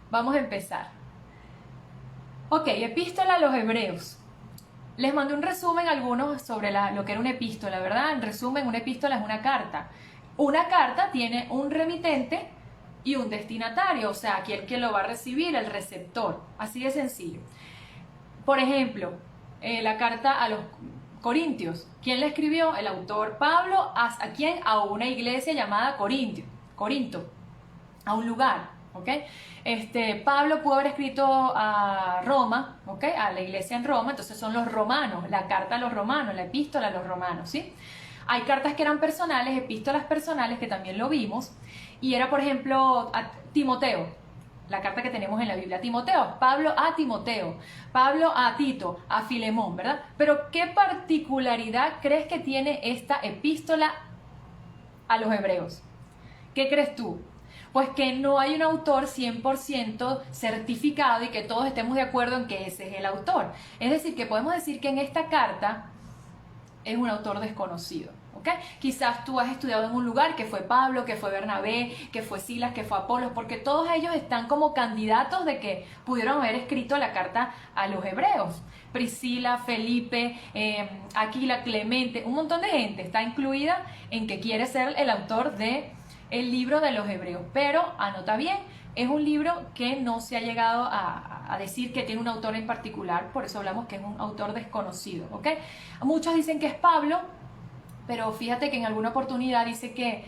Vamos a empezar. Ok, epístola a los hebreos. Les mandé un resumen algunos sobre lo que era una epístola, ¿verdad? En resumen, una epístola es una carta. Una carta tiene un remitente y un destinatario, o sea, aquel que lo va a recibir, el receptor. Así de sencillo. Por ejemplo, la carta a los Corintios. ¿Quién la escribió? El autor Pablo. ¿A quién? A una iglesia llamada Corinto, a un lugar. ¿Ok? Pablo pudo haber escrito a Roma, ¿ok? A la iglesia en Roma, entonces son los romanos, la carta a los romanos, la epístola a los romanos, ¿sí? Hay cartas que eran personales, epístolas personales, que también lo vimos, y era, por ejemplo, a Timoteo, la carta que tenemos en la Biblia, Timoteo, Pablo a Timoteo, Pablo a Tito, a Filemón, ¿verdad? Pero ¿qué particularidad crees que tiene esta epístola a los hebreos? ¿Qué crees tú? Pues que no hay un autor 100% certificado y que todos estemos de acuerdo en que ese es el autor. Es decir, que podemos decir que en esta carta es un autor desconocido. ¿Okay? Quizás tú has estudiado en un lugar que fue Pablo, que fue Bernabé, que fue Silas, que fue Apolos, porque todos ellos están como candidatos de que pudieron haber escrito la carta a los hebreos. Priscila, Felipe, Aquila, Clemente, un montón de gente está incluida en que quiere ser el autor de el libro de los hebreos, pero anota bien, es un libro que no se ha llegado a decir que tiene un autor en particular, por eso hablamos que es un autor desconocido, ¿ok? Muchos dicen que es Pablo, pero fíjate que en alguna oportunidad dice que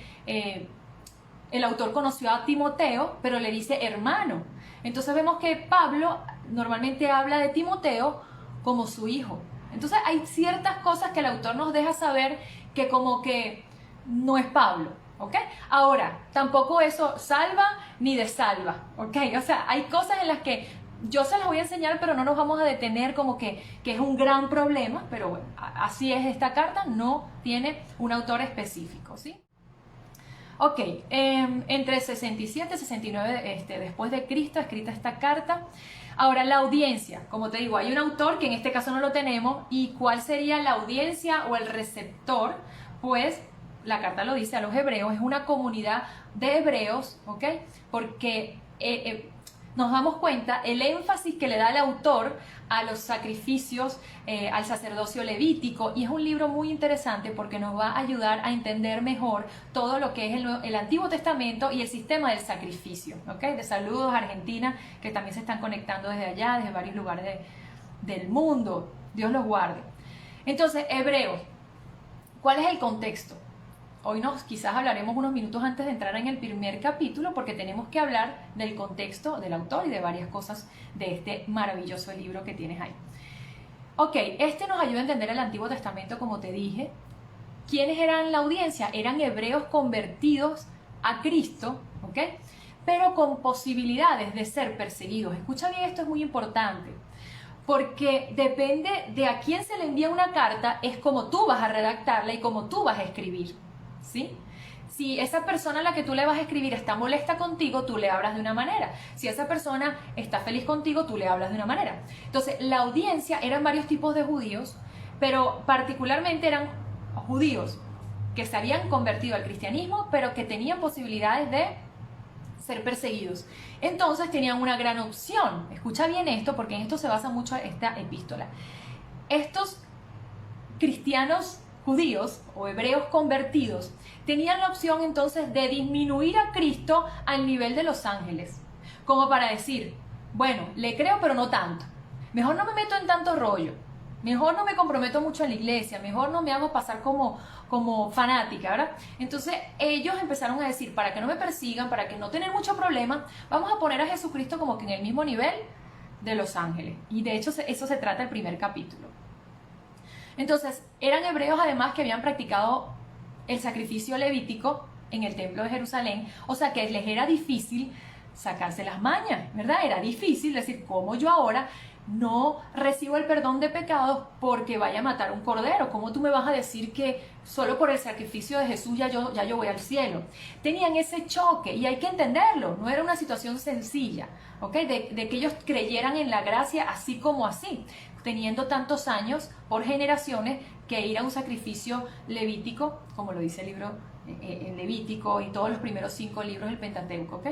el autor conoció a Timoteo, pero le dice hermano. Entonces vemos que Pablo normalmente habla de Timoteo como su hijo. Entonces hay ciertas cosas que el autor nos deja saber que como que no es Pablo. ¿Ok? Ahora, tampoco eso salva ni desalva, ¿ok? O sea, hay cosas en las que yo se las voy a enseñar, pero no nos vamos a detener como que es un gran problema, pero bueno, así es esta carta, no tiene un autor específico, ¿sí? Ok, entre 67 y 69 después de Cristo, escrita esta carta. Ahora, la audiencia, como te digo, hay un autor que en este caso no lo tenemos, ¿y cuál sería la audiencia o el receptor? Pues la carta lo dice a los hebreos, es una comunidad de hebreos, ¿ok? Porque nos damos cuenta el énfasis que le da el autor a los sacrificios, al sacerdocio levítico, y es un libro muy interesante porque nos va a ayudar a entender mejor todo lo que es el Antiguo Testamento y el sistema del sacrificio, ¿ok? De saludos a Argentina, que también se están conectando desde allá, desde varios lugares del mundo, Dios los guarde. Entonces, hebreos, ¿cuál es el contexto? Hoy quizás hablaremos unos minutos antes de entrar en el primer capítulo porque tenemos que hablar del contexto del autor y de varias cosas de este maravilloso libro que tienes ahí. Ok, nos ayuda a entender el Antiguo Testamento, como te dije. ¿Quiénes eran la audiencia? Eran hebreos convertidos a Cristo, ¿ok? Pero con posibilidades de ser perseguidos. Escucha bien, esto es muy importante. Porque depende de a quién se le envía una carta, es como tú vas a redactarla y como tú vas a escribir. ¿Sí? Si esa persona a la que tú le vas a escribir está molesta contigo, tú le hablas de una manera. Si esa persona está feliz contigo, tú le hablas de una manera. Entonces, la audiencia eran varios tipos de judíos, pero particularmente eran judíos que se habían convertido al cristianismo, pero que tenían posibilidades de ser perseguidos. Entonces tenían una gran opción. Escucha bien esto, porque en esto se basa mucho esta epístola. Estos cristianos judíos o hebreos convertidos tenían la opción entonces de disminuir a Cristo al nivel de los ángeles, como para decir, bueno, le creo pero no tanto, mejor no me meto en tanto rollo, mejor no me comprometo mucho en la iglesia, mejor no me hago pasar como fanática, ¿verdad? Entonces ellos empezaron a decir, para que no me persigan, para que no tener mucho problema, vamos a poner a Jesucristo como que en el mismo nivel de los ángeles, y de hecho eso se trata el primer capítulo. Entonces, eran hebreos además que habían practicado el sacrificio levítico en el templo de Jerusalén, o sea que les era difícil sacarse las mañas, ¿verdad? Era difícil decir, ¿cómo yo ahora no recibo el perdón de pecados porque vaya a matar un cordero? ¿Cómo tú me vas a decir que solo por el sacrificio de Jesús ya yo voy al cielo? Tenían ese choque y hay que entenderlo, no era una situación sencilla, ¿ok? De que ellos creyeran en la gracia así como así, teniendo tantos años por generaciones que ir a un sacrificio levítico, como lo dice el libro en Levítico y todos los primeros 5 libros del Pentateuco, ¿ok?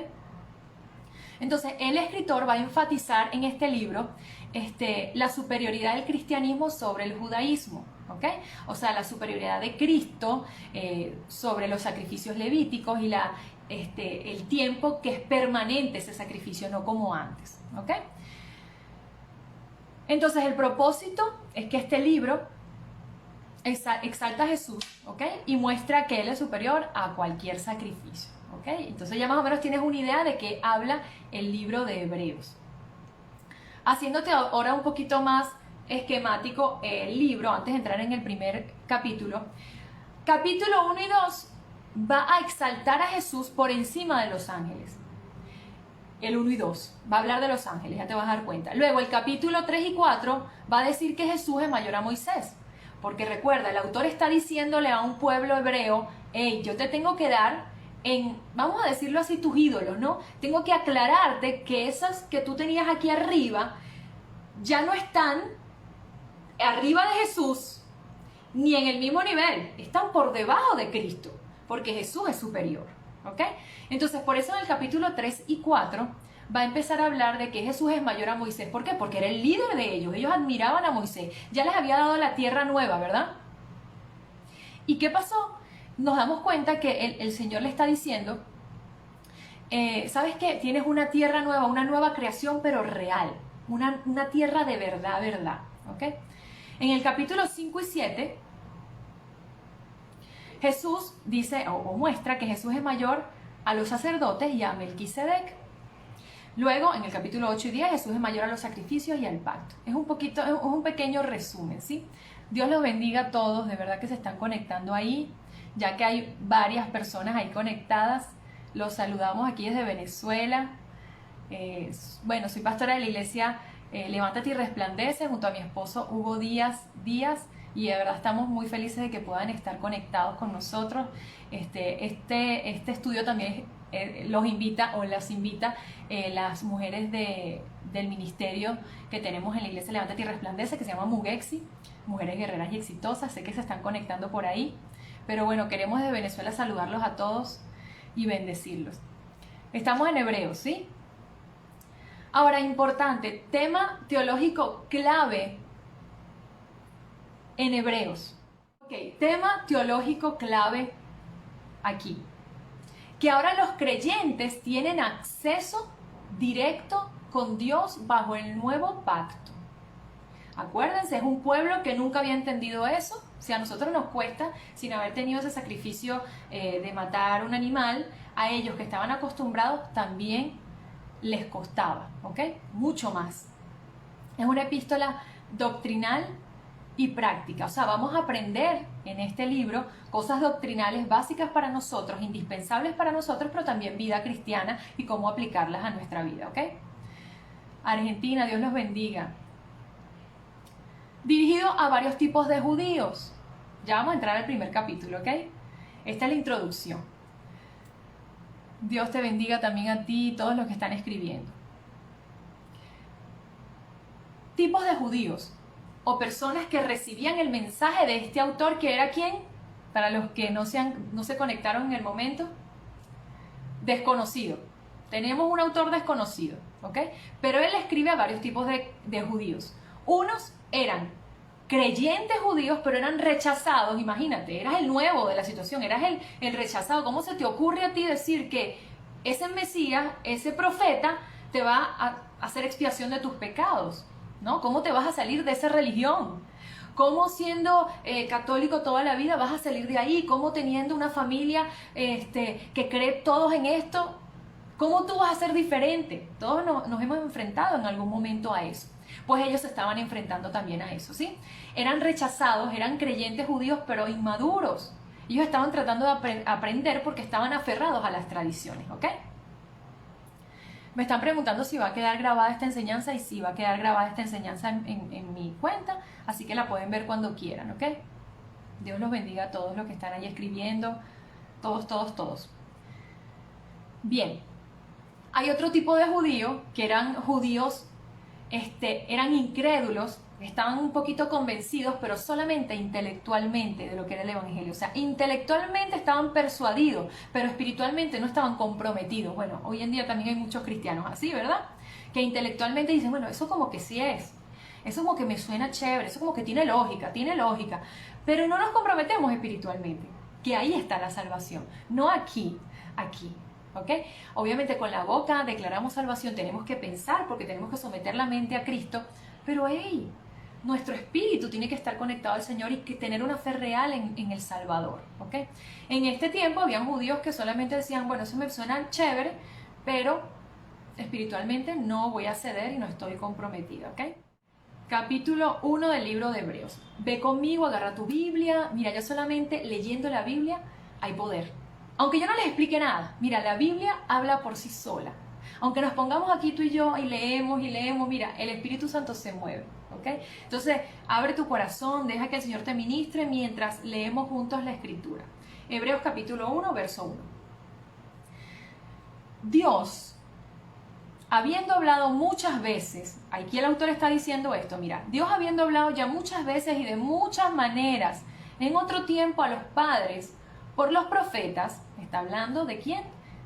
Entonces, el escritor va a enfatizar en este libro la superioridad del cristianismo sobre el judaísmo, ¿ok? O sea, la superioridad de Cristo sobre los sacrificios levíticos y el tiempo que es permanente ese sacrificio, no como antes, ¿ok? Entonces, el propósito es que este libro exalta a Jesús, ¿ok? Y muestra que Él es superior a cualquier sacrificio, ¿ok? Entonces ya más o menos tienes una idea de qué habla el libro de Hebreos. Haciéndote ahora un poquito más esquemático el libro, antes de entrar en el primer capítulo. Capítulo 1 y 2 va a exaltar a Jesús por encima de los ángeles. El 1 y 2 va a hablar de los ángeles, ya te vas a dar cuenta. Luego el capítulo 3 y 4 va a decir que Jesús es mayor a Moisés. Porque recuerda, el autor está diciéndole a un pueblo hebreo, hey, yo te tengo que dar vamos a decirlo así, tus ídolos, ¿no? Tengo que aclararte que esas que tú tenías aquí arriba ya no están arriba de Jesús, ni en el mismo nivel, están por debajo de Cristo, porque Jesús es superior, ¿ok? Entonces, por eso en el capítulo 3 y 4 va a empezar a hablar de que Jesús es mayor a Moisés. ¿Por qué? Porque era el líder de ellos. Ellos admiraban a Moisés. Ya les había dado la tierra nueva, ¿verdad? ¿Y qué pasó? Nos damos cuenta que el Señor le está diciendo, ¿sabes qué? Tienes una tierra nueva, una nueva creación, pero real. Una tierra de verdad, verdad. ¿Ok? En el capítulo 5 y 7, Jesús dice, o muestra que Jesús es mayor a los sacerdotes y a Melquisedec. Luego, en el capítulo 8 y 10, Jesús es mayor a los sacrificios y al pacto. Es un pequeño resumen, ¿sí? Dios los bendiga a todos, de verdad que se están conectando ahí, ya que hay varias personas ahí conectadas. Los saludamos aquí desde Venezuela. Bueno, soy pastora de la iglesia Levántate y Resplandece, junto a mi esposo Hugo Díaz, y de verdad estamos muy felices de que puedan estar conectados con nosotros. Este estudio también los invita o las invita las mujeres del ministerio que tenemos en la iglesia Levántate y Resplandece, que se llama Mugexi, Mujeres Guerreras y Exitosas. Sé que se están conectando por ahí, pero bueno, queremos desde Venezuela saludarlos a todos y bendecirlos. Estamos en Hebreos, ¿sí? Ahora, importante, tema teológico clave en Hebreos. Ok, tema teológico clave aquí. Que ahora los creyentes tienen acceso directo con Dios bajo el nuevo pacto. Acuérdense, es un pueblo que nunca había entendido eso. Si a nosotros nos cuesta, sin haber tenido ese sacrificio de matar un animal, a ellos que estaban acostumbrados también les costaba, ¿ok? Mucho más. Es una epístola doctrinal y práctica. O sea, vamos a aprender en este libro cosas doctrinales básicas para nosotros, indispensables para nosotros, pero también vida cristiana y cómo aplicarlas a nuestra vida, ¿ok? Argentina, Dios los bendiga. Dirigido a varios tipos de judíos. Ya vamos a entrar al primer capítulo, ¿ok? Esta es la introducción. Dios te bendiga también a ti y todos los que están escribiendo. Tipos de judíos o personas que recibían el mensaje de este autor, que era ¿quién? Para los que no se conectaron en el momento, desconocido. Tenemos un autor desconocido, ¿ok? Pero él escribe a varios tipos de judíos. Unos eran creyentes judíos, pero eran rechazados. Imagínate, eras el nuevo de la situación, eras el rechazado. ¿Cómo se te ocurre a ti decir que ese Mesías, ese profeta, te va a hacer expiación de tus pecados? ¿No? ¿Cómo te vas a salir de esa religión? ¿Cómo siendo católico toda la vida vas a salir de ahí? ¿Cómo teniendo una familia que cree todos en esto? ¿Cómo tú vas a ser diferente? Todos nos hemos enfrentado en algún momento a eso. Pues ellos se estaban enfrentando también a eso, ¿sí? Eran rechazados, eran creyentes judíos, pero inmaduros. Ellos estaban tratando de aprender porque estaban aferrados a las tradiciones, ¿ok? Me están preguntando si va a quedar grabada esta enseñanza, y sí va a quedar grabada esta enseñanza en mi cuenta, así que la pueden ver cuando quieran, ¿ok? Dios los bendiga a todos los que están ahí escribiendo, todos. Bien, hay otro tipo de judío que eran judíos, eran incrédulos, estaban un poquito convencidos, pero solamente intelectualmente de lo que era el Evangelio. O sea, intelectualmente estaban persuadidos, pero espiritualmente no estaban comprometidos. Bueno, hoy en día también hay muchos cristianos así, ¿verdad? Que intelectualmente dicen, bueno, eso como que sí es. Eso como que me suena chévere, eso como que tiene lógica, pero no nos comprometemos espiritualmente, que ahí está la salvación, no aquí, ¿ok? Obviamente con la boca declaramos salvación, tenemos que pensar porque tenemos que someter la mente a Cristo, pero hey, nuestro espíritu tiene que estar conectado al Señor y que tener una fe real en el Salvador, ¿ok? En este tiempo habían judíos que solamente decían, bueno, eso me suena chévere, pero espiritualmente no voy a ceder y no estoy comprometida, ¿ok? Capítulo 1 del libro de Hebreos. Ve conmigo, agarra tu Biblia. Mira, ya solamente leyendo la Biblia hay poder. Aunque yo no les explique nada, mira, la Biblia habla por sí sola. Aunque nos pongamos aquí tú y yo y leemos, mira, el Espíritu Santo se mueve, ¿ok? Entonces, abre tu corazón, deja que el Señor te ministre mientras leemos juntos la Escritura. Hebreos capítulo 1, verso 1. Dios, habiendo hablado muchas veces, aquí el autor está diciendo esto, mira, Dios habiendo hablado ya muchas veces y de muchas maneras en otro tiempo a los padres por los profetas, está hablando de quién,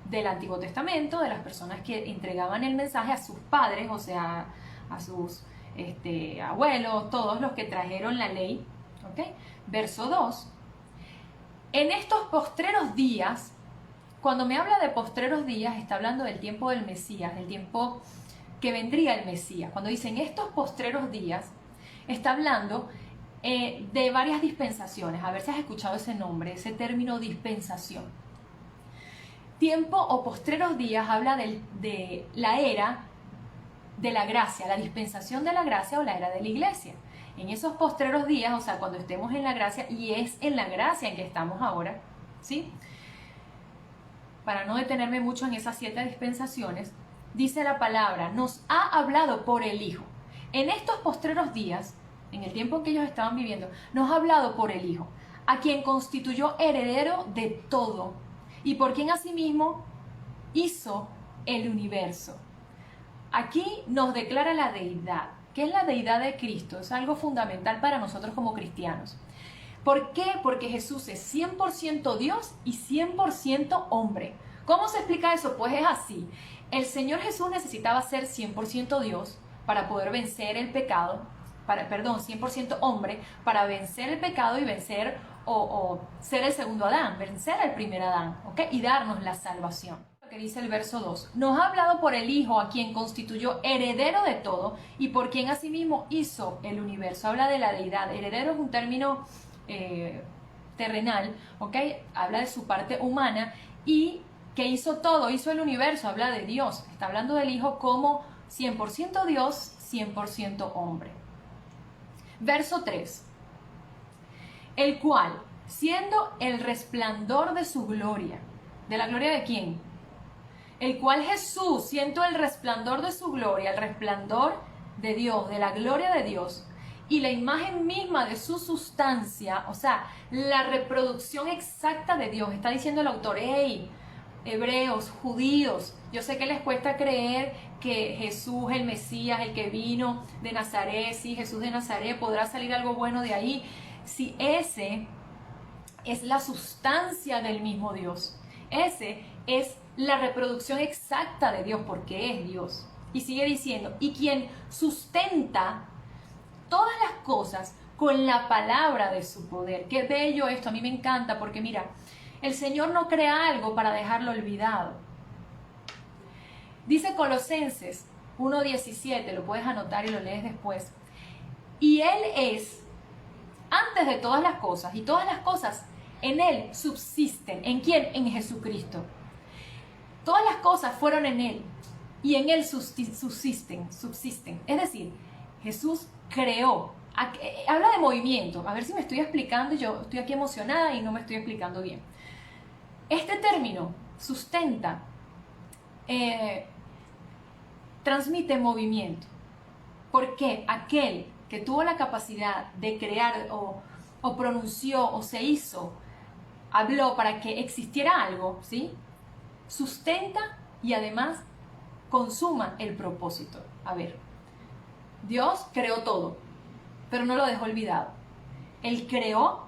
del Antiguo Testamento, de las personas que entregaban el mensaje a sus padres, o sea, a sus abuelos, todos los que trajeron la ley, ¿ok? Verso 2, en estos postreros días. Cuando me habla de postreros días, está hablando del tiempo del Mesías, del tiempo que vendría el Mesías. Cuando dicen estos postreros días, está hablando de varias dispensaciones. A ver si has escuchado ese nombre, ese término dispensación. Tiempo o postreros días habla de la era de la gracia, la dispensación de la gracia o la era de la iglesia. En esos postreros días, o sea, cuando estemos en la gracia, y es en la gracia en que estamos ahora, ¿sí? Para no detenerme mucho en esas 7 dispensaciones, dice la palabra, nos ha hablado por el Hijo. En estos postreros días, en el tiempo en que ellos estaban viviendo, nos ha hablado por el Hijo, a quien constituyó heredero de todo, y por quien asimismo hizo el universo. Aquí nos declara la deidad. ¿Qué es la deidad de Cristo? Es algo fundamental para nosotros como cristianos. ¿Por qué? Porque Jesús es 100% Dios y 100% hombre. ¿Cómo se explica eso? Pues es así. El Señor Jesús necesitaba ser 100% Dios para poder vencer el pecado, 100% hombre para vencer el pecado y vencer o ser el segundo Adán, vencer al primer Adán, ¿ok? Y darnos la salvación. Lo que dice el verso 2, nos ha hablado por el Hijo a quien constituyó heredero de todo y por quien asimismo hizo el universo. Habla de la deidad. Heredero es un término terrenal, ¿ok? Habla de su parte humana y que hizo todo, hizo el universo, habla de Dios, está hablando del Hijo como 100% Dios, 100% hombre. Verso 3, el cual, siendo el resplandor de su gloria, ¿de la gloria de quién? El cual Jesús, siendo el resplandor de su gloria, el resplandor de Dios, de la gloria de Dios, y la imagen misma de su sustancia, o sea, la reproducción exacta de Dios. Está diciendo el autor, hey, hebreos, judíos, yo sé que les cuesta creer que Jesús, el Mesías, el que vino de Nazaret, sí, Jesús de Nazaret, podrá salir algo bueno de ahí, si ese es la sustancia del mismo Dios. Ese es la reproducción exacta de Dios, porque es Dios. Y sigue diciendo, y quien sustenta todas las cosas con la palabra de su poder. Qué bello esto, a mí me encanta porque mira, el Señor no crea algo para dejarlo olvidado. Dice Colosenses 1:17, lo puedes anotar y lo lees después. Y Él es antes de todas las cosas, y todas las cosas en Él subsisten. ¿En quién? En Jesucristo. Todas las cosas fueron en Él y en Él subsisten. Es decir, Jesús creó. Habla de movimiento. A ver si me estoy explicando. Yo estoy aquí emocionada y no me estoy explicando bien. Este término, sustenta, transmite movimiento. Porque aquel que tuvo la capacidad de crear o pronunció o se hizo, habló para que existiera algo, ¿sí? Sustenta y además consuma el propósito. A ver, Dios creó todo. pero no lo dejó olvidado. Él creó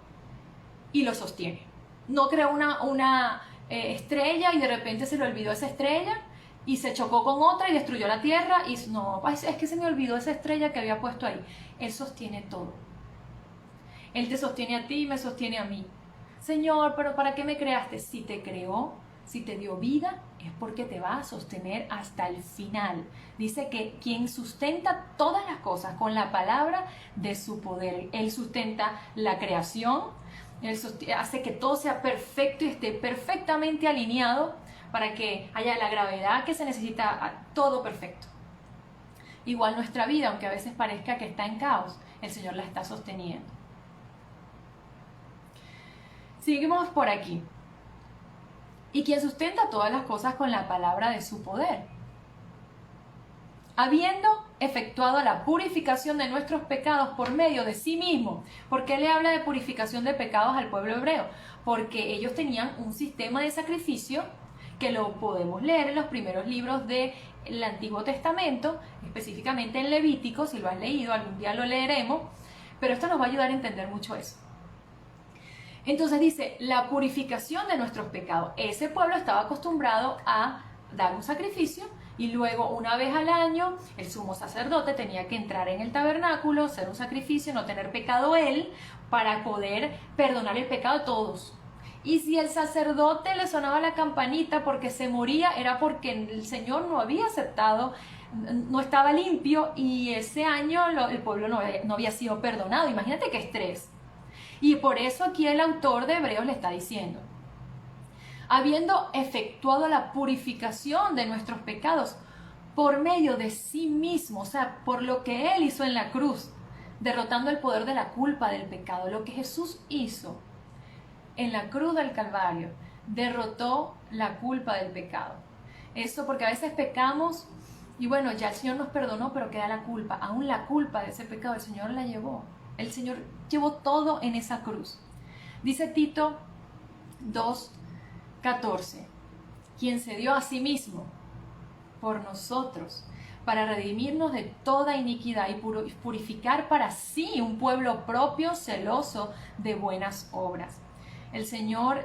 y lo sostiene. No creó una estrella y de repente se le olvidó esa estrella y se chocó con otra y destruyó la tierra y no, es que se me olvidó esa estrella que había puesto ahí. Él sostiene todo. Él te sostiene a ti y me sostiene a mí. Señor, pero ¿para qué me creaste? Si te creó, si te dio vida, es porque te va a sostener hasta el final. Dice que quien sustenta todas las cosas con la palabra de su poder. Él sustenta la creación, Él hace que todo sea perfecto y esté perfectamente alineado para que haya la gravedad que se necesita, todo perfecto. Igual nuestra vida, aunque a veces parezca que está en caos, el Señor la está sosteniendo. Seguimos por aquí. Y quien sustenta todas las cosas con la palabra de su poder. Habiendo efectuado la purificación de nuestros pecados por medio de sí mismo. ¿Por qué le habla de purificación de pecados al pueblo hebreo? Porque ellos tenían un sistema de sacrificio que lo podemos leer en los primeros libros del Antiguo Testamento, específicamente en Levítico. Si lo has leído, algún día lo leeremos, pero esto nos va a ayudar a entender mucho eso. Entonces dice, la purificación de nuestros pecados. Ese pueblo estaba acostumbrado a dar un sacrificio y luego una vez al año el sumo sacerdote tenía que entrar en el tabernáculo, hacer un sacrificio, no tener pecado él, para poder perdonar el pecado de todos. Y si el sacerdote le sonaba la campanita porque se moría, era porque el Señor no había aceptado, no estaba limpio y ese año el pueblo no había sido perdonado. Imagínate qué estrés. Y por eso aquí el autor de Hebreos le está diciendo, habiendo efectuado la purificación de nuestros pecados por medio de sí mismo, o sea, por lo que Él hizo en la cruz, derrotando el poder de la culpa del pecado, lo que Jesús hizo en la cruz del Calvario, derrotó la culpa del pecado. Eso porque a veces pecamos y bueno, ya el Señor nos perdonó, pero queda la culpa, aún la culpa de ese pecado el Señor la llevó. El Señor llevó todo en esa cruz. Dice Tito 2:14, quien se dio a sí mismo por nosotros para redimirnos de toda iniquidad y purificar para sí un pueblo propio, celoso de buenas obras. El Señor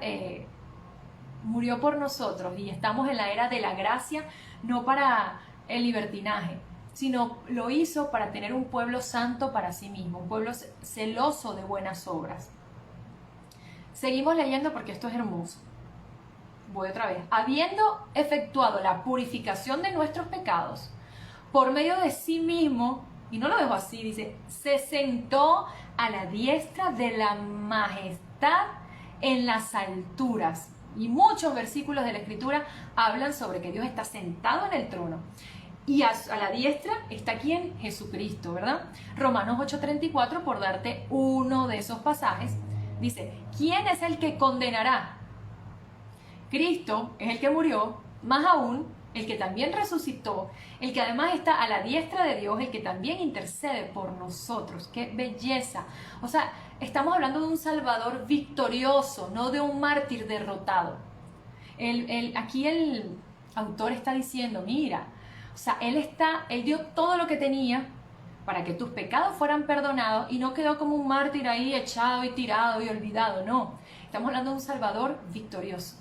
murió por nosotros y estamos en la era de la gracia, no para el libertinaje, sino lo hizo para tener un pueblo santo para sí mismo, un pueblo celoso de buenas obras. Seguimos leyendo porque esto es hermoso. Voy otra vez. Habiendo efectuado la purificación de nuestros pecados por medio de sí mismo, y no lo dejo así, dice, se sentó a la diestra de la majestad en las alturas. Y muchos versículos de la Escritura hablan sobre que Dios está sentado en el trono. Y a la diestra está ¿quién? Jesucristo, ¿verdad? Romanos 8:34, por darte uno de esos pasajes, dice, ¿quién es el que condenará? Cristo es el que murió, más aún, el que también resucitó, el que además está a la diestra de Dios, el que también intercede por nosotros. ¡Qué belleza! O sea, estamos hablando de un Salvador victorioso, no de un mártir derrotado. Aquí el autor está diciendo, mira, o sea, Él dio todo lo que tenía para que tus pecados fueran perdonados y no quedó como un mártir ahí echado y tirado y olvidado, no. Estamos hablando de un Salvador victorioso.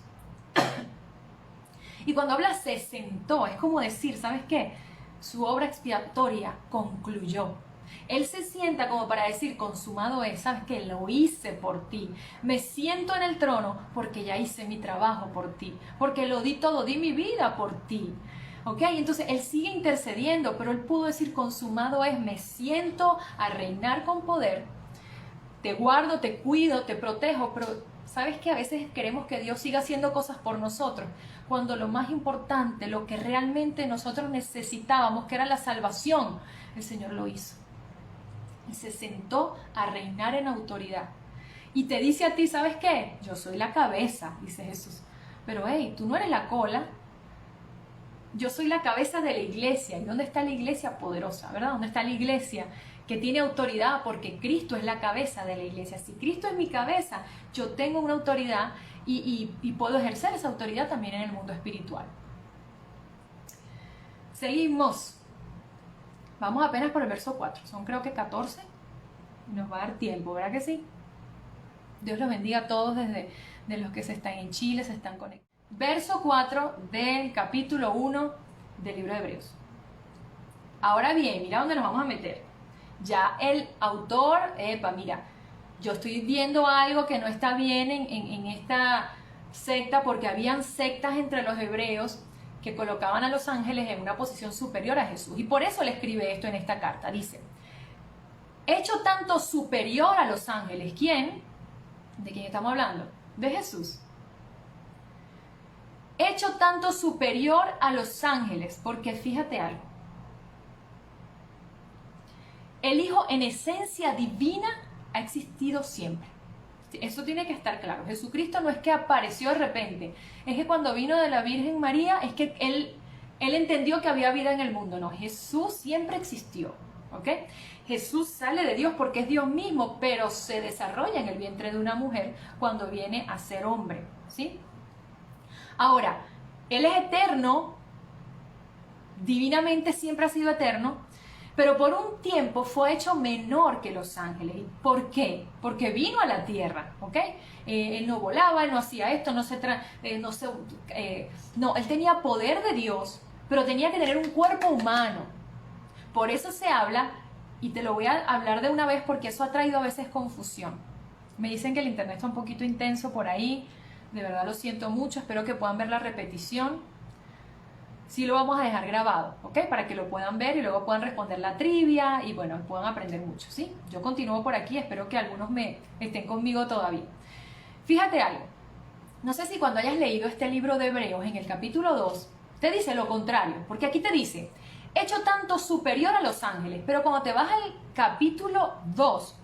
Y cuando habla se sentó, es como decir, ¿sabes qué? Su obra expiatoria concluyó. Él se sienta como para decir, consumado es, ¿sabes qué? Lo hice por ti. Me siento en el trono porque ya hice mi trabajo por ti. Porque lo di todo, di mi vida por ti. ¿Ok? Entonces Él sigue intercediendo, pero Él pudo decir, consumado es, me siento a reinar con poder. Te guardo, te cuido, te protejo, pero ¿sabes qué? A veces queremos que Dios siga haciendo cosas por nosotros, cuando lo más importante, lo que realmente nosotros necesitábamos, que era la salvación, el Señor lo hizo. Y se sentó a reinar en autoridad. Y te dice a ti, ¿sabes qué? Yo soy la cabeza, dice Jesús. Pero hey, tú no eres la cola. Yo soy la cabeza de la iglesia. ¿Y dónde está la iglesia poderosa, verdad? ¿Dónde está la iglesia que tiene autoridad? Porque Cristo es la cabeza de la iglesia. Si Cristo es mi cabeza, yo tengo una autoridad y puedo ejercer esa autoridad también en el mundo espiritual. Seguimos. Vamos apenas por el verso 4. Son creo que 14. Nos va a dar tiempo, ¿verdad que sí? Dios los bendiga a todos desde de los que se están en Chile, se están conectando. Verso 4 del capítulo 1 del libro de Hebreos. Ahora bien, mira dónde nos vamos a meter. Ya el autor, mira, yo estoy viendo algo que no está bien en esta secta, porque habían sectas entre los hebreos que colocaban a los ángeles en una posición superior a Jesús. Y por eso le escribe esto en esta carta. Dice, hecho tanto superior a los ángeles. ¿Quién? ¿De quién estamos hablando? De Jesús. Hecho tanto superior a los ángeles, porque fíjate algo. El Hijo en esencia divina ha existido siempre. Eso tiene que estar claro. Jesucristo no es que apareció de repente, es que cuando vino de la Virgen María, es que Él entendió que había vida en el mundo. No, Jesús siempre existió, ¿ok? Jesús sale de Dios porque es Dios mismo, pero se desarrolla en el vientre de una mujer cuando viene a ser hombre, ¿sí? Ahora, Él es eterno, divinamente siempre ha sido eterno, pero por un tiempo fue hecho menor que los ángeles. ¿Por qué? Porque vino a la tierra, ¿ok? Él no volaba, él no hacía esto, él tenía poder de Dios, pero tenía que tener un cuerpo humano. Por eso se habla, y te lo voy a hablar de una vez porque eso ha traído a veces confusión. Me dicen que el internet está un poquito intenso por ahí, de verdad lo siento mucho, espero que puedan ver la repetición. Sí lo vamos a dejar grabado, ¿ok? Para que lo puedan ver y luego puedan responder la trivia y bueno, puedan aprender mucho, ¿sí? Yo continúo por aquí, espero que algunos me estén conmigo todavía. Fíjate algo, no sé si cuando hayas leído este libro de Hebreos en el capítulo 2, te dice lo contrario, porque aquí te dice, hecho tanto superior a los ángeles, pero cuando te vas al capítulo 2,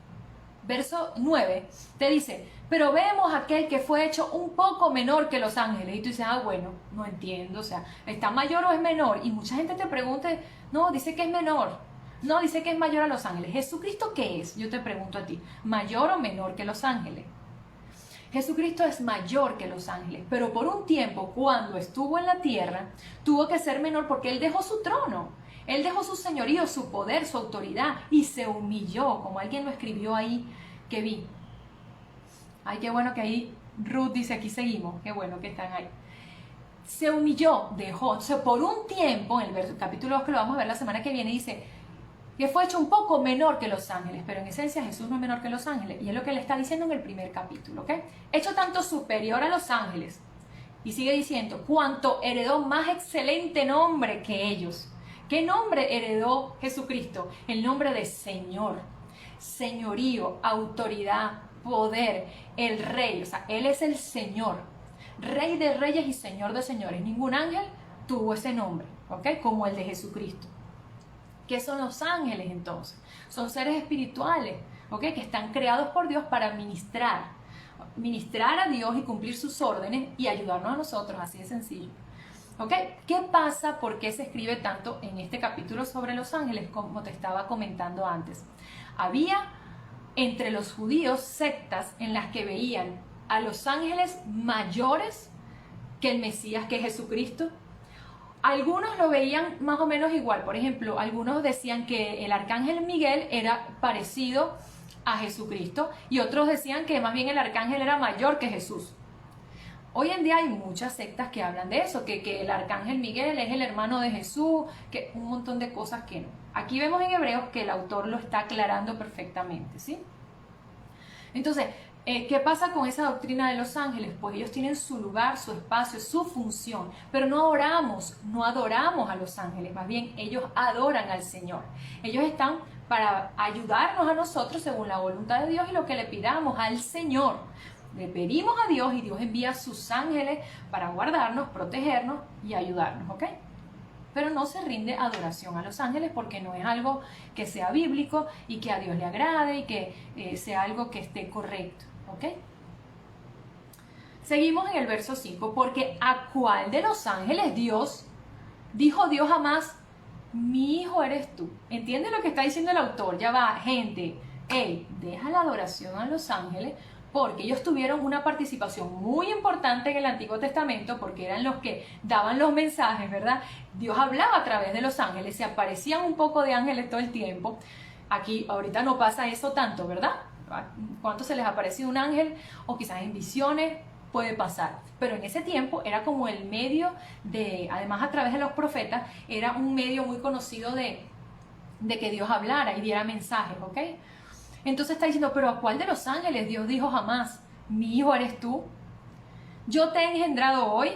verso 9, te dice, pero vemos aquel que fue hecho un poco menor que los ángeles. Y tú dices, bueno, no entiendo, o sea, ¿está mayor o es menor? Y mucha gente te pregunta, no, dice que es menor, no, dice que es mayor a los ángeles. ¿Jesucristo qué es? Yo te pregunto a ti, ¿mayor o menor que los ángeles? Jesucristo es mayor que los ángeles, pero por un tiempo, cuando estuvo en la tierra, tuvo que ser menor porque Él dejó su trono. Él dejó su señorío, su poder, su autoridad y se humilló, como alguien lo escribió ahí que vi. Ay, qué bueno que ahí Ruth dice, aquí seguimos, qué bueno que están ahí. Se humilló, dejó, o sea, por un tiempo, en el capítulo 2 que lo vamos a ver la semana que viene, dice que fue hecho un poco menor que los ángeles, pero en esencia Jesús no es menor que los ángeles, y es lo que le está diciendo en el primer capítulo, ¿ok? Hecho tanto superior a los ángeles, y sigue diciendo, cuanto heredó más excelente nombre que ellos. ¿Qué nombre heredó Jesucristo? El nombre de Señor, señorío, autoridad, poder, el rey, o sea, Él es el Señor, Rey de reyes y Señor de señores. Ningún ángel tuvo ese nombre, ¿ok? Como el de Jesucristo. ¿Qué son los ángeles entonces? Son seres espirituales, ¿ok? Que están creados por Dios para ministrar a Dios y cumplir sus órdenes y ayudarnos a nosotros, así de sencillo. ¿Ok? ¿Qué pasa? ¿Por qué se escribe tanto en este capítulo sobre los ángeles, como te estaba comentando antes? Había entre los judíos sectas en las que veían a los ángeles mayores que el Mesías, que es Jesucristo. Algunos lo veían más o menos igual. Por ejemplo, algunos decían que el arcángel Miguel era parecido a Jesucristo y otros decían que más bien el arcángel era mayor que Jesús. Hoy en día hay muchas sectas que hablan de eso, que el arcángel Miguel es el hermano de Jesús, que un montón de cosas que no. Aquí vemos en Hebreos que el autor lo está aclarando perfectamente, ¿sí? Entonces, ¿qué pasa con esa doctrina de los ángeles? Pues ellos tienen su lugar, su espacio, su función, pero no adoramos a los ángeles, más bien ellos adoran al Señor. Ellos están para ayudarnos a nosotros según la voluntad de Dios y lo que le pidamos al Señor. Le pedimos a Dios y Dios envía a sus ángeles para guardarnos, protegernos y ayudarnos, ¿ok? Pero no se rinde adoración a los ángeles porque no es algo que sea bíblico y que a Dios le agrade y que sea algo que esté correcto, ¿ok? Seguimos en el verso 5, porque ¿a cuál de los ángeles dijo Dios jamás, mi hijo eres tú? ¿Entiendes lo que está diciendo el autor? Ya va, gente, deja la adoración a los ángeles, porque ellos tuvieron una participación muy importante en el Antiguo Testamento, porque eran los que daban los mensajes, ¿verdad? Dios hablaba a través de los ángeles, se aparecían un poco de ángeles todo el tiempo, Aquí ahorita no pasa eso tanto, ¿verdad? ¿Cuánto se les ha aparecido un ángel? O quizás en visiones puede pasar. Pero en ese tiempo era como el medio de, además a través de los profetas, era un medio muy conocido de que Dios hablara y diera mensajes, ¿ok? Entonces está diciendo, pero ¿a cuál de los ángeles Dios dijo jamás? Mi hijo eres tú. Yo te he engendrado hoy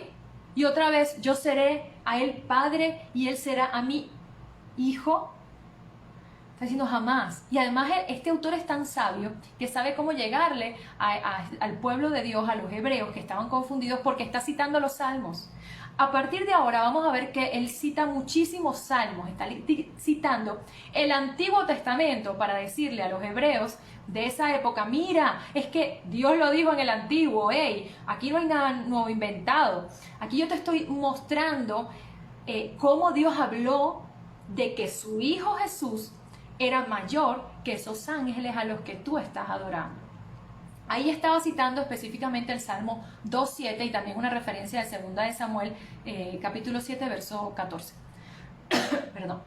y otra vez yo seré a él padre y él será a mí hijo. Está diciendo jamás. Y además este autor es tan sabio que sabe cómo llegarle al pueblo de Dios, a los hebreos que estaban confundidos porque está citando los salmos. A partir de ahora vamos a ver que él cita muchísimos salmos, está citando el Antiguo Testamento para decirle a los hebreos de esa época, mira, es que Dios lo dijo en el Antiguo, hey, aquí no hay nada nuevo inventado. Aquí yo te estoy mostrando cómo Dios habló de que su Hijo Jesús era mayor que esos ángeles a los que tú estás adorando. Ahí estaba citando específicamente el Salmo 2.7 y también una referencia de 2 de Samuel, capítulo 7, verso 14. Perdón.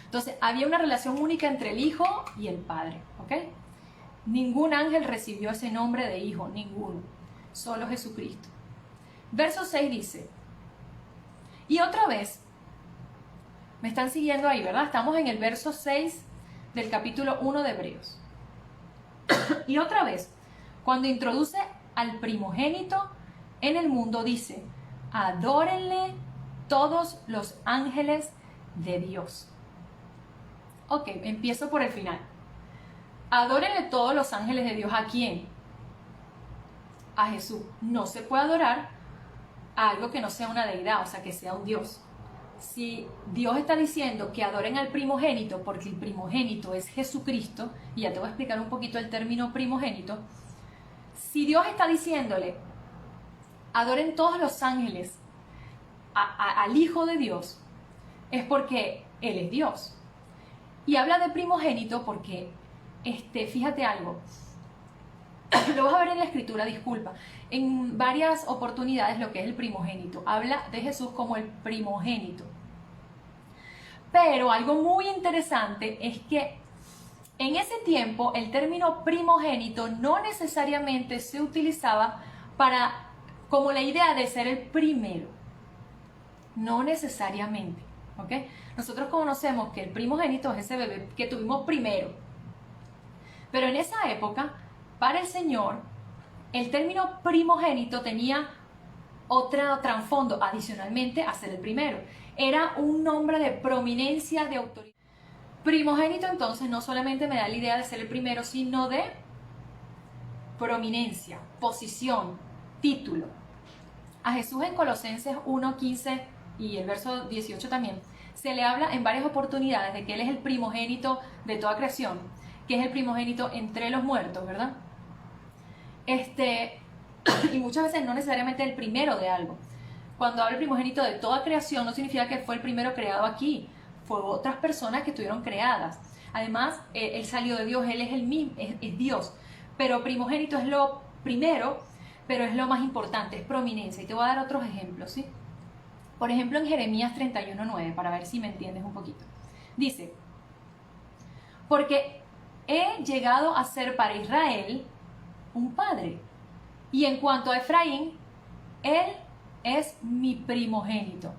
Entonces, había una relación única entre el Hijo y el Padre, ¿ok? Ningún ángel recibió ese nombre de Hijo, ninguno. Solo Jesucristo. Verso 6 dice, y otra vez, me están siguiendo ahí, ¿verdad? Estamos en el verso 6 del capítulo 1 de Hebreos. Y otra vez, cuando introduce al primogénito en el mundo, dice, adórenle todos los ángeles de Dios. Ok, empiezo por el final. Adórenle todos los ángeles de Dios. ¿A quién? A Jesús. No se puede adorar a algo que no sea una deidad, o sea, que sea un Dios. Si Dios está diciendo que adoren al primogénito, porque el primogénito es Jesucristo, y ya te voy a explicar un poquito el término primogénito, si Dios está diciéndole, adoren todos los ángeles al Hijo de Dios, es porque Él es Dios. Y habla de primogénito porque, fíjate algo, lo vas a ver en la escritura, disculpa, en varias oportunidades lo que es el primogénito. Habla de Jesús como el primogénito. Pero algo muy interesante es que en ese tiempo el término primogénito no necesariamente se utilizaba como la idea de ser el primero. No necesariamente, ¿ok? Nosotros conocemos que el primogénito es ese bebé que tuvimos primero. Pero en esa época, para el Señor, el término primogénito tenía otro trasfondo adicionalmente a ser el primero. Era un nombre de prominencia, de autoridad. Primogénito entonces no solamente me da la idea de ser el primero, sino de prominencia, posición, título. A Jesús en Colosenses 1:15 y el verso 18 también, se le habla en varias oportunidades de que Él es el primogénito de toda creación, que es el primogénito entre los muertos, ¿verdad? Y muchas veces no necesariamente el primero de algo. Cuando habla el primogénito de toda creación, no significa que fue el primero creado aquí. Fue otras personas que estuvieron creadas. Además, Él salió de Dios, Él es el mismo, es Dios. Pero primogénito es lo primero, pero es lo más importante, es prominencia. Y te voy a dar otros ejemplos, ¿sí? Por ejemplo, en Jeremías 31:9, para ver si me entiendes un poquito. Dice, porque he llegado a ser para Israel un padre. Y en cuanto a Efraín, él es mi primogénito.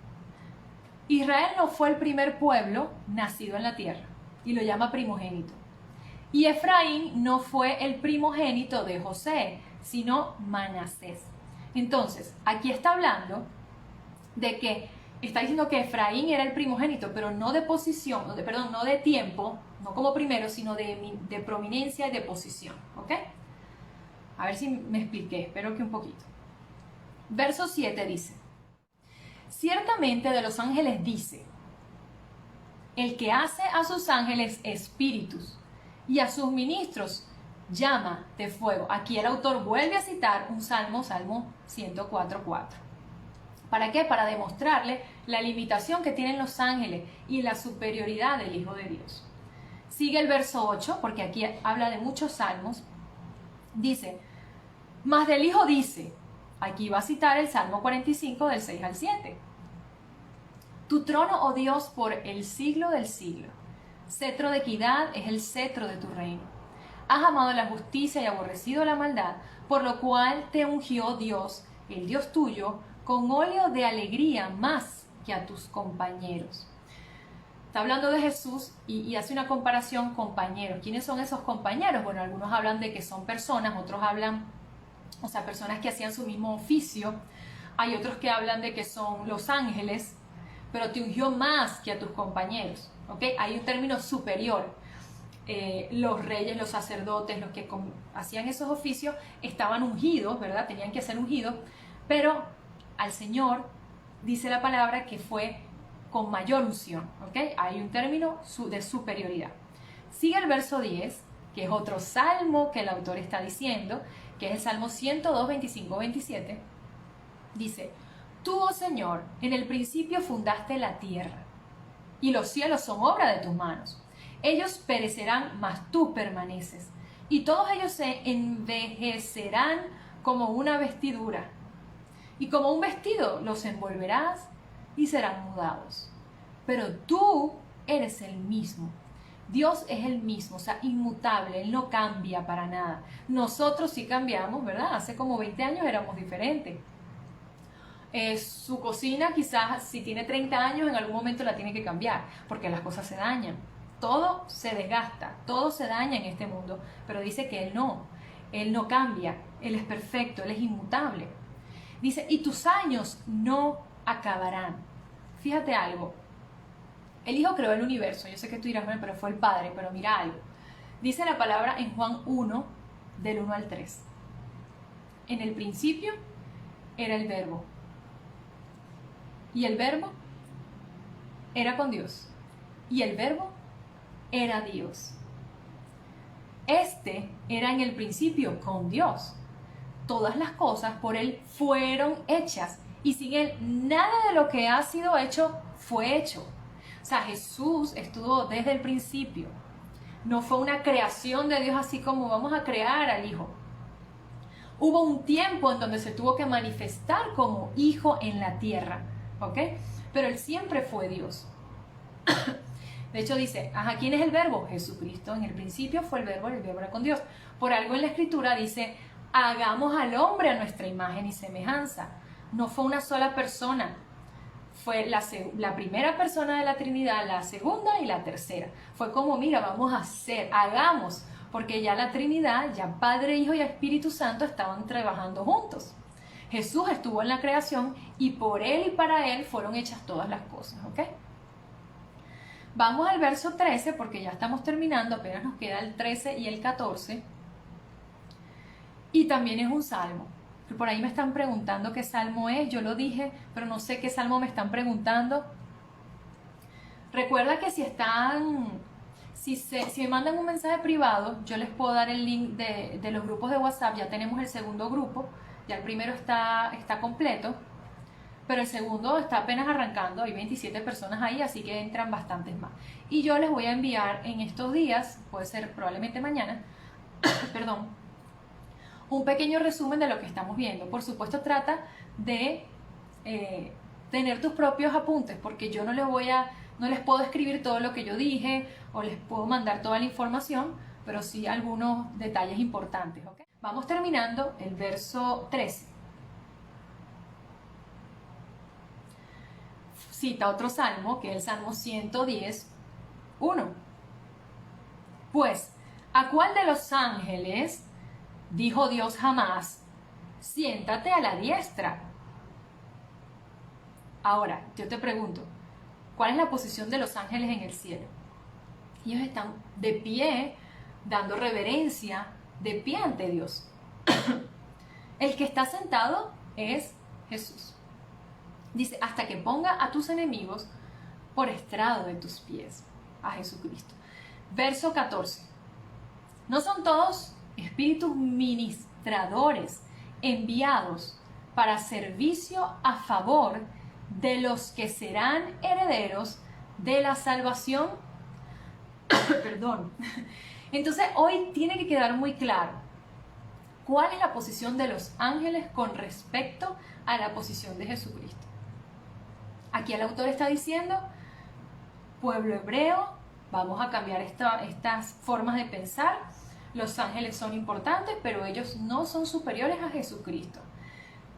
Israel no fue el primer pueblo nacido en la tierra y lo llama primogénito. Y Efraín no fue el primogénito de José, sino Manasés. Entonces, aquí está hablando de que está diciendo que Efraín era el primogénito, pero no de posición, no de tiempo, no como primero, sino de prominencia y de posición, ¿ok? A ver si me expliqué, espero que un poquito. Verso 7 dice, ciertamente de los ángeles dice, el que hace a sus ángeles espíritus y a sus ministros llama de fuego. Aquí el autor vuelve a citar un salmo, Salmo 104:4. ¿Para qué? Para demostrarle la limitación que tienen los ángeles y la superioridad del Hijo de Dios. Sigue el verso 8, porque aquí habla de muchos salmos. Dice, mas del Hijo dice, aquí va a citar el Salmo 45 del 6 al 7. Tu trono, oh Dios, por el siglo del siglo. cetro de equidad es el cetro de tu reino. Has amado la justicia y aborrecido la maldad, por lo cual te ungió Dios, el Dios tuyo, con óleo de alegría más que a tus compañeros. Está hablando de Jesús y hace una comparación compañeros. ¿Quiénes son esos compañeros? Bueno, algunos hablan de que son personas, otros hablan, o sea, personas que hacían su mismo oficio. Hay otros que hablan de que son los ángeles, pero te ungió más que a tus compañeros, ¿ok? Hay un término superior. Los reyes, los sacerdotes, los que hacían esos oficios estaban ungidos, ¿verdad? Tenían que ser ungidos, pero al Señor dice la palabra que fue con mayor unción, ¿ok? Hay un término de superioridad. Sigue el verso 10, que es otro salmo que el autor está diciendo, que es el Salmo 102, 25, 27. Dice: Tú, oh Señor, en el principio fundaste la tierra, y los cielos son obra de tus manos. Ellos perecerán, mas tú permaneces, y todos ellos se envejecerán como una vestidura, y como un vestido los envolverás y serán mudados. Pero tú eres el mismo. Dios es el mismo, o sea, inmutable, Él no cambia para nada. Nosotros sí cambiamos, ¿verdad? Hace como 20 años éramos diferentes. Su cocina quizás si tiene 30 años en algún momento la tiene que cambiar, porque las cosas se dañan. Todo se desgasta, todo se daña en este mundo, pero dice que Él no cambia, Él es perfecto, Él es inmutable. Dice, y tus años no acabarán. Fíjate algo, el Hijo creó el universo, yo sé que tú dirás, bueno, pero fue el Padre, pero mira algo. Dice la palabra en Juan 1, del 1 al 3. En el principio era el Verbo, y el Verbo era con Dios, y el Verbo era Dios. Este era en el principio con Dios. Todas las cosas por Él fueron hechas, y sin Él nada de lo que ha sido hecho fue hecho. O sea, Jesús estuvo desde el principio. No fue una creación de Dios así como vamos a crear al Hijo. Hubo un tiempo en donde se tuvo que manifestar como Hijo en la tierra, ¿ok? Pero Él siempre fue Dios. De hecho dice, ¿quién es el Verbo? Jesucristo. En el principio fue el Verbo era con Dios. Por algo en la Escritura dice, hagamos al hombre a nuestra imagen y semejanza. No fue una sola persona. Fue la primera persona de la Trinidad, la segunda y la tercera. Fue como, mira, vamos a hacer, hagamos, porque ya la Trinidad, ya Padre, Hijo y Espíritu Santo estaban trabajando juntos. Jesús estuvo en la creación y por Él y para Él fueron hechas todas las cosas, ¿ok? Vamos al verso 13 porque ya estamos terminando, apenas nos queda el 13 y el 14. Y también es un salmo. Por ahí me están preguntando qué salmo es, yo lo dije, pero no sé qué salmo me están preguntando. Recuerda que si me mandan un mensaje privado, yo les puedo dar el link de los grupos de WhatsApp. Ya tenemos el segundo grupo, ya el primero está completo, pero el segundo está apenas arrancando, hay 27 personas ahí, así que entran bastantes más. Y yo les voy a enviar en estos días, puede ser probablemente mañana, perdón, un pequeño resumen de lo que estamos viendo. Por supuesto, trata de tener tus propios apuntes, porque yo no les puedo escribir todo lo que yo dije o les puedo mandar toda la información, pero sí algunos detalles importantes, ¿ok? Vamos terminando el verso 13. Cita otro salmo, que es el Salmo 110, 1. Pues, ¿a cuál de los ángeles dijo Dios jamás, siéntate a la diestra? Ahora, yo te pregunto, ¿cuál es la posición de los ángeles en el cielo? Ellos están de pie, dando reverencia, de pie ante Dios. El que está sentado es Jesús. Dice, hasta que ponga a tus enemigos por estrado de tus pies, a Jesucristo. Verso 14. ¿No son todos espíritus ministradores enviados para servicio a favor de los que serán herederos de la salvación? Perdón. Entonces hoy tiene que quedar muy claro cuál es la posición de los ángeles con respecto a la posición de Jesucristo. Aquí el autor está diciendo, pueblo hebreo, Vamos a cambiar estas formas de pensar. Los ángeles son importantes, pero ellos no son superiores a Jesucristo.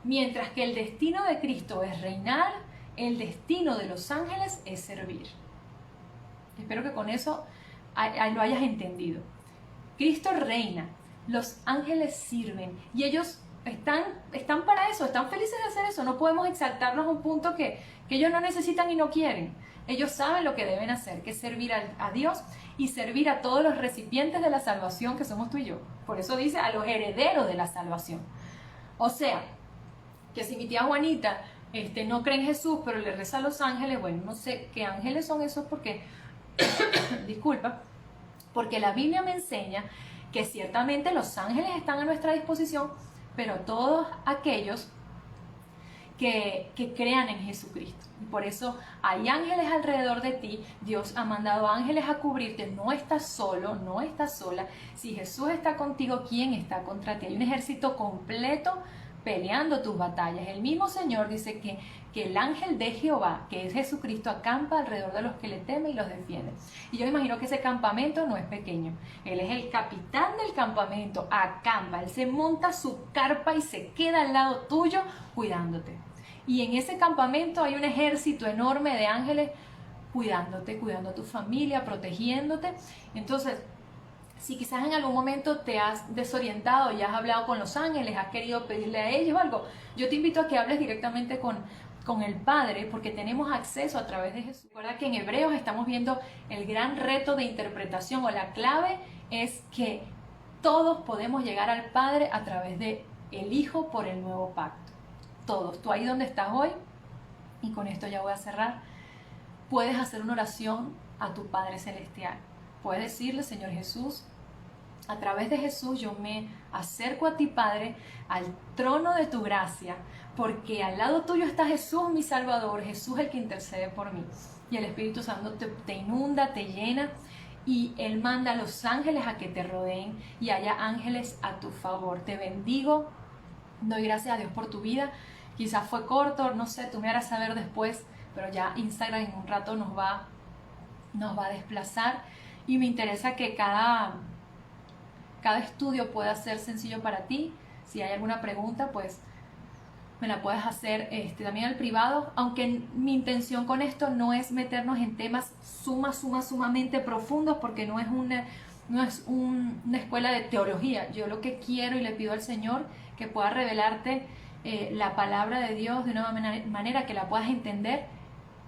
Mientras que el destino de Cristo es reinar, el destino de los ángeles es servir. Espero que con eso lo hayas entendido. Cristo reina, los ángeles sirven y ellos están para eso, están felices de hacer eso. No podemos exaltarnos a un punto que ellos no necesitan y no quieren. Ellos saben lo que deben hacer, que es servir a Dios y servir a todos los recipientes de la salvación que somos tú y yo. Por eso dice a los herederos de la salvación. O sea, que si mi tía Juanita no cree en Jesús, pero le reza a los ángeles, bueno, no sé qué ángeles son esos porque, disculpa, porque la Biblia me enseña que ciertamente los ángeles están a nuestra disposición, pero todos aquellos que crean en Jesucristo. Y por eso hay ángeles alrededor de ti. Dios ha mandado ángeles a cubrirte. No estás solo, no estás sola. Si Jesús está contigo, ¿quién está contra ti? Hay un ejército completo peleando tus batallas. El mismo Señor dice que el ángel de Jehová, que es Jesucristo, acampa alrededor de los que le temen y los defiende. Y yo me imagino que ese campamento no es pequeño. Él es el capitán del campamento, acampa. Él se monta su carpa y se queda al lado tuyo cuidándote. Y en ese campamento hay un ejército enorme de ángeles cuidándote, cuidando a tu familia, protegiéndote. Entonces, si quizás en algún momento te has desorientado y has hablado con los ángeles, has querido pedirle a ellos algo, yo te invito a que hables directamente con el Padre, porque tenemos acceso a través de Jesús. Recuerda que en Hebreos estamos viendo el gran reto de interpretación, o la clave es que todos podemos llegar al Padre a través de el Hijo por el nuevo pacto. Todos. Tú ahí donde estás hoy, y con esto ya voy a cerrar, puedes hacer una oración a tu Padre Celestial. Puedes decirle: Señor Jesús, a través de Jesús yo me acerco a ti, Padre, al trono de tu gracia, porque al lado tuyo está Jesús, mi Salvador, Jesús el que intercede por mí. Y el Espíritu Santo te inunda, te llena, y Él manda a los ángeles a que te rodeen y haya ángeles a tu favor. Te bendigo, doy gracias a Dios por tu vida. Quizás fue corto, no sé, tú me harás saber después, pero ya Instagram en un rato nos va a desplazar. Y me interesa que cada estudio pueda ser sencillo para ti. Si hay alguna pregunta, pues me la puedes hacer también al privado, aunque mi intención con esto no es meternos en temas sumamente profundos, porque no es una escuela de teología. Yo lo que quiero y le pido al Señor que pueda revelarte la palabra de Dios de una manera que la puedas entender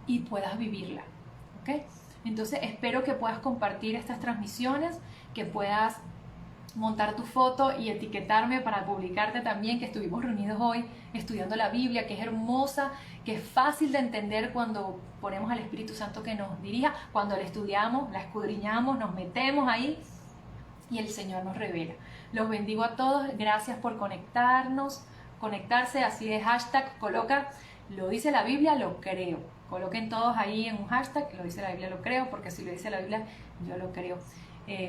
y puedas vivirla, ¿ok? Entonces espero que puedas compartir estas transmisiones, que puedas montar tu foto y etiquetarme para publicarte también, que estuvimos reunidos hoy estudiando la Biblia, que es hermosa, que es fácil de entender cuando ponemos al Espíritu Santo que nos dirija, cuando la estudiamos, la escudriñamos, nos metemos ahí y el Señor nos revela. Los bendigo a todos, gracias por conectarse, así de hashtag, coloca, lo dice la Biblia, lo creo. Coloquen todos ahí en un hashtag, lo dice la Biblia, lo creo, porque si lo dice la Biblia, yo lo creo.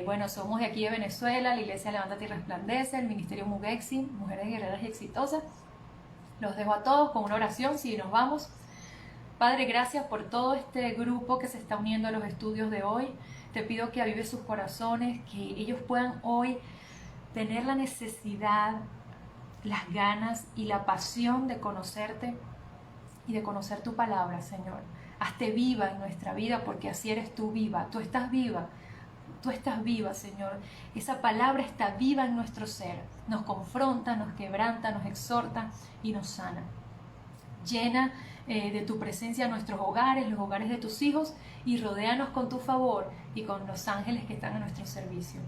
Bueno, somos de aquí de Venezuela, la Iglesia Levántate y Resplandece, el Ministerio Mugexi, Mujeres Guerreras y Exitosas. Los dejo a todos con una oración, si nos vamos. Padre, gracias por todo este grupo que se está uniendo a los estudios de hoy. Te pido que avives sus corazones, que ellos puedan hoy tener la necesidad, las ganas y la pasión de conocerte y de conocer tu palabra, Señor. Hazte viva en nuestra vida, porque así eres tú viva. Tú estás viva, Señor. Esa palabra está viva en nuestro ser. Nos confronta, nos quebranta, nos exhorta y nos sana. Llena de tu presencia nuestros hogares, los hogares de tus hijos, y rodéanos con tu favor y con los ángeles que están a nuestro servicio.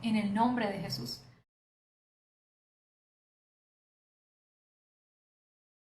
En el nombre de Jesús.